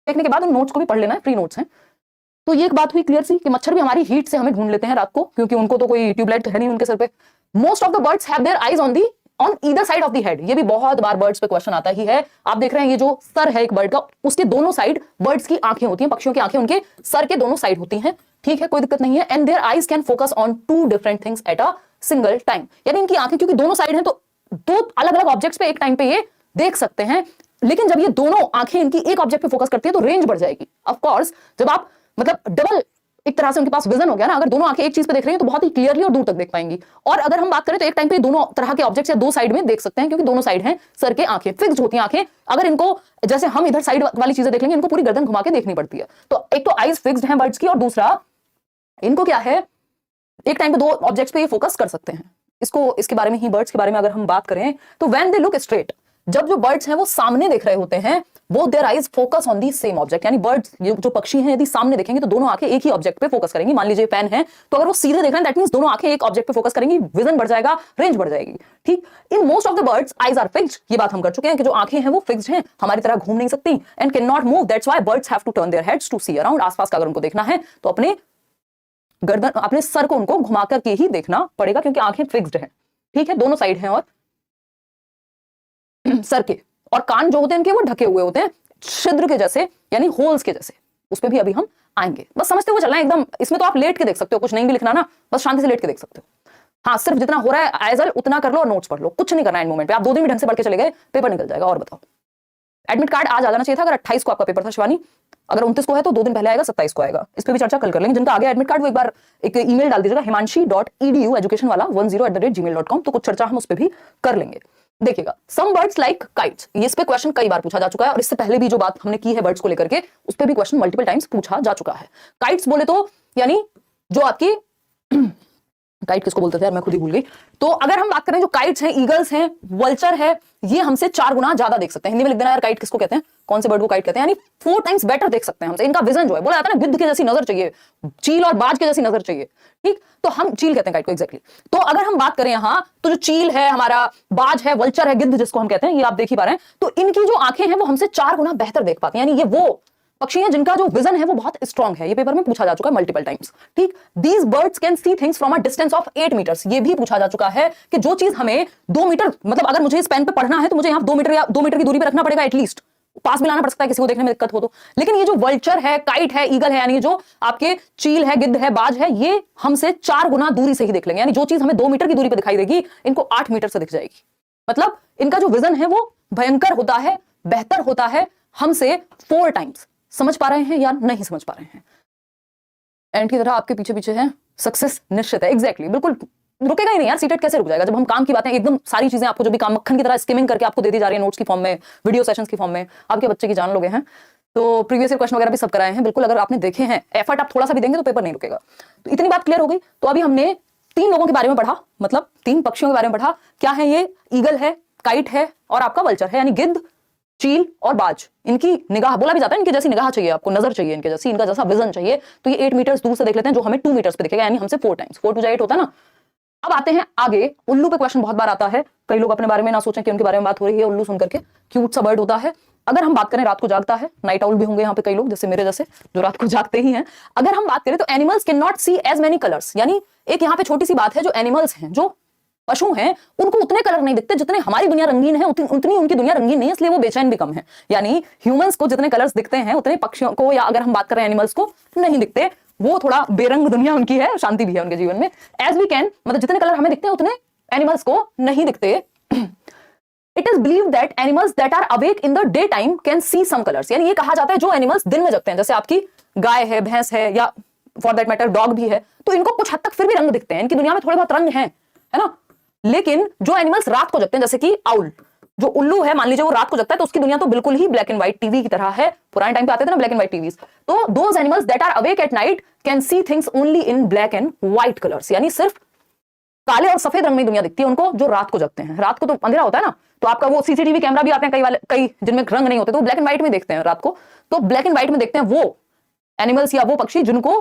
देखने के बाद उन नोट्स को भी पढ़ लेना है, फ्री नोट्स हैं। तो ये एक बात हुई क्लियर सी कि मच्छर भी हमारी हीट से हमें ढूंढ लेते हैं रात को, क्योंकि उनको तो कोई ट्यूबलाइट है नहीं उनके सर पे। Most of the birds have their eyes on either side of the head. ये भी बहुत बार बर्ड्स पे क्वेश्चन आता ही है। आप देख रहे हैं ये जो सर है एक बर्ड का, उसके दोनों साइड बर्ड्स की आंखें होती हैं, पक्षियों की आंखें उनके सर के दोनों साइड होती हैं, ठीक है, कोई दिक्कत नहीं है। And their eyes can focus on two different things at a single time. यानी इनकी आंखें क्योंकि दोनों साइड हैं तो दो अलग अलग ऑब्जेक्ट्स पे एक टाइम पे ये देख सकते हैं। लेकिन जब ये दोनों आंखें इनकी एक ऑब्जेक्ट पे फोकस करती है तो रेंज बढ़ जाएगी। ऑफ कोर्स जब आप मतलब डबल एक तरह से उनके पास विजन हो गया ना, अगर दोनों आंखें एक चीज पे देख रही हैं तो बहुत ही क्लियरली और दूर तक देख पाएंगी। और अगर हम बात करें तो एक टाइम पे दोनों तरह के ऑब्जेक्ट्स या दो साइड में देख सकते हैं, क्योंकि दोनों साइड हैं सर के आंखें फिक्स्ड होती हैं आंखें। अगर इनको जैसे हम इधर साइड वाली चीजें देख लेंगे, इनको पूरी गर्दन घुमा के देखनी पड़ती है। तो एक तो आईज फिक्स्ड हैं बर्ड्स की, और दूसरा इनको क्या है, एक टाइम पे दो ऑब्जेक्ट्स पे ये फोकस कर सकते हैं। इसके बारे में ही, बर्ड्स के बारे में अगर हम बात करें तो व्हेन दे लुक स्ट्रेट, जब जो बर्ड्स हैं वो सामने देख रहे होते हैं, वो their eyes focus on the same object. यानी बर्ड्स जो पक्षी हैं यदि सामने देखेंगे तो दोनों आंखें एक ही ऑब्जेक्ट पे फोकस करेंगी। मान लीजिए फैन है तो अगर वो सीधे देख रहे हैं दैट मींस दोनों आंखें एक ऑब्जेक्ट पे फोकस करेंगी, विजन बढ़ जाएगा, रेंज बढ़ जाएगी, ठीक। In most of the birds eyes are fixed, ये बात हम कर चुके हैं कि जो आंखें हैं वो फिक्स्ड हैं, हमारी तरह घूम नहीं सकती, and can not move. That's why birds have to turn their heads to see around. आसपास का अगर उनको देखना है तो अपने गर्दन, अपने सर को उनको घुमा करके ही देखना पड़ेगा, क्योंकि आंखें फिक्स्ड हैं, ठीक है, दोनों साइड हैं। और सर के और कान जो होते हैं इनके वो ढके हुए होते हैं छिद्र के जैसे, यानी होल्स के जैसे। उस पे भी अभी हम आएंगे, बस समझते हुए चलना है एकदम। इसमें तो आप लेट के देख सकते हो, कुछ नहीं भी लिखना ना, बस शांति से लेट के देख सकते हो। हाँ, सिर्फ जितना हो रहा है आइजल उतना कर लो और नोट्स पढ़ लो, कुछ नहीं करना है इन मोमेंट पे। आप 2 दिन भी ढंग से पढ़ के चले गए, पेपर निकल जाएगा। और बताओ, एडमिट कार्ड आज आ जाना चाहिए था। अगर 28 को आपका पेपर था शिवानी, अगर 29 को है तो 2 दिन पहले आएगा, 27 को आएगा। इस पे भी चर्चा कल कर लेंगे। जिनका आ गया एडमिट कार्ड वो एक बार एक ईमेल डाल दीजिएगा, himanshi.edu education वाला 10@gmail.com, तो कुछ चर्चा हम उस पे भी कर लेंगे। देखिएगा, सम बर्ड्स लाइक काइट्स, ये इस पे क्वेश्चन कई बार पूछा जा चुका है, और इससे पहले भी जो बात हमने की है बर्ड्स को लेकर के, उस पे भी क्वेश्चन मल्टीपल टाइम्स पूछा जा चुका है। काइट्स बोले तो यानी जो आपकी काइट किसको बोलते थे यार, मैं खुद ही भूल गई। तो अगर हम बात करें जो काइट्स हैं, ईगल्स हैं, वल्चर है, ये हमसे 4 गुना ज्यादा देख सकते हैं। हिंदी में लिख देना यार काइट किसको कहते हैं, कौन से बर्ड को काइट कहते हैं, यानी 4 टाइम्स बेटर देख सकते हैं हमसे। इनका विजन जो है, बोला जाता है ना गिद्ध के जैसी नजर चाहिए, चील और बाज के जैसी नजर चाहिए, ठीक। तो हम चील कहते हैं काइट को, एग्जैक्टली। तो अगर हम बात करें यहाँ, तो जो चील है हमारा, बाज है, वल्चर है, गिद्ध जिसको हम कहते हैं, ये आप देख ही पा रहे हैं, तो इनकी जो आंखें हैं वो हमसे 4 गुना बेहतर देख पाती हैं। यानी ये वो पक्षी हैं जिनका जो विजन है वो बहुत स्ट्रांग है। ये पेपर में पूछा जा चुका है मल्टीपल टाइम्स, ठीक। These birds can see things from a distance of 8 metres. ये भी पूछा जा चुका है कि जो चीज हमें 2 मीटर, मतलब अगर मुझे इस पेन पे पढ़ना है तो मुझे यहाँ 2 मीटर या 2 मीटर की दूरी पे रखना पड़ेगा एटलीस्ट, पास में लाना पड़ सकता है किसी को देखने में दिक्कत हो तो। लेकिन ये जो वल्चर है, काइट है, ईगल है, यानी जो आपके चील है, गिद्ध है, बाज है, ये हमसे 4 गुना दूरी से ही देख लेंगे। यानी जो चीज हमें 2 मीटर की दूरी पे दिखाई देगी, इनको 8 मीटर से दिख जाएगी। मतलब इनका जो विजन है वो भयंकर होता है, बेहतर होता है हमसे 4 टाइम्स। समझ पा रहे हैं या नहीं समझ पा रहे हैं? एंड की तरह आपके पीछे पीछे है, सक्सेस निश्चित है, एग्जैक्टली, बिल्कुल रुकेगा ही नहीं यार। सीटेट कैसे रुक जाएगा जब हम काम की बातें एकदम सारी चीजें आपको जो भी काम मक्खन की तरह स्किमिंग करके आपको दे दी जा रही है, नोट्स की फॉर्म में, वीडियो सेशंस की फॉर्म में, आपके बच्चे की जान लोगे हैं। तो प्रीवियस ईयर क्वेश्चन वगैरह भी सब कराए हैं, बिल्कुल अगर आपने देखे हैं, एफर्ट आप थोड़ा सा भी देंगे तो पेपर नहीं रुकेगा। तो इतनी बात क्लियर हो गई। तो अभी हमने 3 लोगों के बारे में पढ़ा, मतलब 3 पक्षियों के बारे में पढ़ा। क्या है ये? ईगल है, काइट है और आपका वल्चर है, यानी गिद्ध, चील और बाज। इनकी निगाह, बोला भी जाता है इनकी जैसी निगाह चाहिए आपको, नजर चाहिए इनके जैसी, इनका जैसा विजन चाहिए। तो ये 8 मीटर्स दूर से देख लेते हैं, जो हमें 2 मीटर्स पे दिखेगा, यानी हमसे 4 टाइम्स, 4 to 8 होता है ना। अब आते हैं आगे, उल्लू पे क्वेश्चन बहुत बार आता है। कई लोग अपने बारे में ना सोचें कि उनके बारे में बात हो रही है, उल्लू सुन करके क्यूट सा बर्ड होता है। अगर हम बात करें रात को जागता है, नाइट आउल भी होंगे यहाँ पे कई लोग, जैसे मेरे जैसे जो रात को जागते ही हैं। अगर हम बात करें तो animals can not see as many colours, यानी एक यहाँ पे छोटी सी बात है, जो एनिमल्स हैं, जो पशु हैं, उनको उतने कलर नहीं दिखते जितने हमारी दुनिया रंगीन है, उतनी उनकी दुनिया रंगीन नहीं है, इसलिए वो बेचैन भी कम है। यानी ह्यूमंस को जितने कलर्स दिखते हैं उतने पक्षियों को, या अगर हम बात करें एनिमल्स को, नहीं दिखते। वो थोड़ा बेरंग दुनिया उनकी है, शांति भी है उनके जीवन में। एज वी कैन, मतलब जितने कलर हमें दिखते हैं उतने एनिमल्स को नहीं दिखते। It is believe that animals that are awake in the day time can see some colours, यानी ये कहा जाता है जो एनिमल्स दिन में जगते हैं, जैसे आपकी गाय है, भैंस है, या फॉर दैट मैटर डॉग भी है, तो इनको कुछ हद तक फिर भी रंग दिखते हैं, इनकी दुनिया में थोड़े बहुत रंग हैं, है ना। लेकिन जो एनिमल्स रात को जगते हैं, जैसे कि आउल, जो उल्लू है, मान लीजिए वो रात को जगता है, तो उसकी दुनिया तो बिल्कुल ही ब्लैक एंड व्हाइट टीवी की तरह है। पुराने टाइम पे आते थे ना ब्लैक एंड व्हाइट टीवीज। तो those animals that are awake at night can see things only in black and white colours, यानी सिर्फ काले और सफेद रंग में दुनिया दिखती है उनको, जो रात को जगते हैं। रात को तो अंधेरा होता है ना, तो आपका वो सीसीटीवी कैमरा भी आते हैं कई जिनमें रंग नहीं होते, तो ब्लैक एंड व्हाइट में देखते हैं रात को। तो ब्लैक एंड व्हाइट में देखते हैं वो एनिमल्स या वो पक्षी जिनको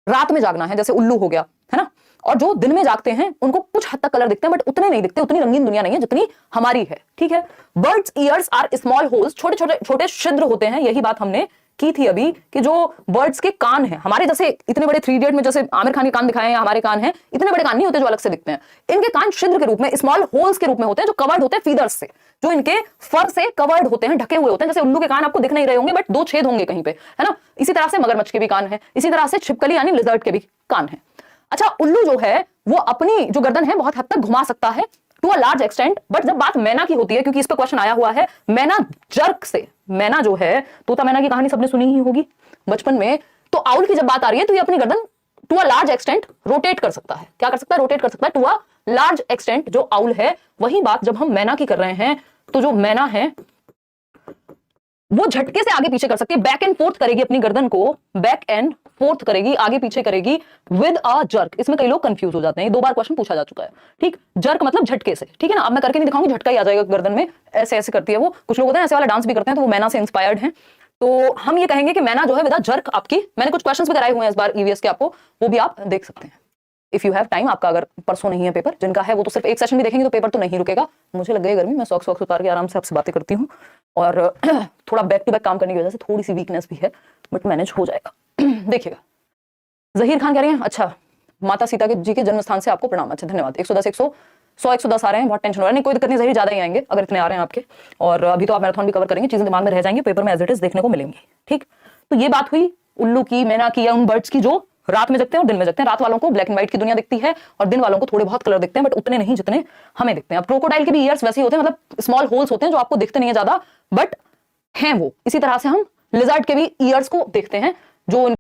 रात में जागना है, जैसे उल्लू हो गया, है ना। और जो दिन में जागते हैं उनको कुछ हद तक कलर दिखते हैं, बट उतने नहीं दिखते, उतनी रंगीन दुनिया नहीं है जितनी हमारी है, ठीक है। Birds ears are small holes, छोटे छोटे छिद्र होते हैं, यही बात हमने की थी अभी कि जो बर्ड्स के कान हैं, हमारे जैसे इतने बड़े 3 इडियट में जैसे आमिर खान के कान दिखाए हैं, हमारे कान हैं, इतने बड़े कान नहीं होते जो अलग से दिखते हैं। इनके कान छिद्र के रूप में, स्मॉल होल्स के रूप में होते हैं, जो कवर्ड होते हैं फीदर्स से, जो इनके फर से कवर्ड होते हैं, ढके हुए होते हैं। जैसे उल्लू के कान आपको दिख नहीं रहे होंगे, बट 2 छेद होंगे कहीं पे, है ना। इसी तरह से मगरमच्छ के भी कान है, इसी तरह से छिपकली यानी लिजर्ड के भी कान है। अच्छा, उल्लू जो है वो अपनी जो गर्दन है बहुत हद तक घुमा सकता है to a large extent, but जब बात मैना की होती है, क्योंकि इस पे क्वेश्चन आया हुआ है, मैना जर्क से, मैना जो है तोता मैना की कहानी सबने सुनी ही होगी बचपन में, तो आउल की जब बात आ रही है तो ये अपनी गर्दन to a large extent rotate कर सकता है। क्या कर सकता है? रोटेट कर सकता है टू अ लार्ज एक्सटेंट, जो आउल है। वही बात जब हम मैना की कर रहे हैं, तो जो मैना है वो झटके से आगे पीछे कर सकती है, बैक एंड फोर्थ करेगी अपनी गर्दन को, बैक एंड फोर्थ करेगी, आगे पीछे करेगी विद अ जर्क। इसमें कई लोग कंफ्यूज हो जाते हैं, 2 बार क्वेश्चन पूछा जा चुका है। ठीक, जर्क मतलब झटके से, ठीक है ना। अब मैं करके नहीं दिखाऊंगी, झटका ही आ जाएगा गर्दन में, ऐसे ऐसे करती है वो। कुछ लोग होते हैं ऐसे वाला डांस भी करते हैं, तो वो मैना से इंस्पायर्ड है। तो हम ये कहेंगे कि मैना जो है विद अ जर्क आपकी, मैंने कुछ क्वेश्चंस भी कराए हुए हैं इस बार ईवीएस के, आपको वो भी आप देख सकते हैं इफ यू हैव टाइम। आपका अगर परसों नहीं है पेपर, जिनका है वो तो सिर्फ एक सेशन भी देखेंगे तो पेपर तो नहीं रुकेगा। मुझे लग गई गर्मी, मैं सॉक्स उतार के आराम से आपसे बातें करती हूँ, और थोड़ा बैक टू बैक काम करने की वजह से थोड़ी सी वीकनेस भी है, बट मैनेज हो जाएगा। देखिएगा, जहीर खान कह रही हैं, अच्छा माता सीता के जी के जन्म स्थान से आपको प्रणाम। अच्छा, धन्यवाद। 110 100 आ रहे हैं, बहुत टेंशन हो रहा है। नहीं, कोई दिक्कत नहीं, जहीर ज्यादा ही आएंगे अगर इतने आ रहे हैं आपके। और अभी तो आप मैराथन भी कवर करेंगे, चीजें दिमाग में रह जाएंगी, पेपर में एज इट इज देखने को मिलेंगी। ठीक, तो ये बात हुई उल्लू की, मैना की, या उन बर्ड्स की जो रात में जगते हैं और दिन में जगते हैं। रात वालों को ब्लैक एंड व्हाइट की दुनिया दिखती है, और दिन वालों को थोड़े बहुत कलर दिखते हैं, बट उतने नहीं जितने हमें दिखते हैं। अब क्रोकोडाइल के भी ईयर्स वैसे ही होते हैं, मतलब स्मॉल होल्स होते हैं जो आपको दिखते नहीं है ज्यादा, बट हैं वो। इसी तरह से हम लिजर्ड के भी ईयर्स को देखते हैं, जो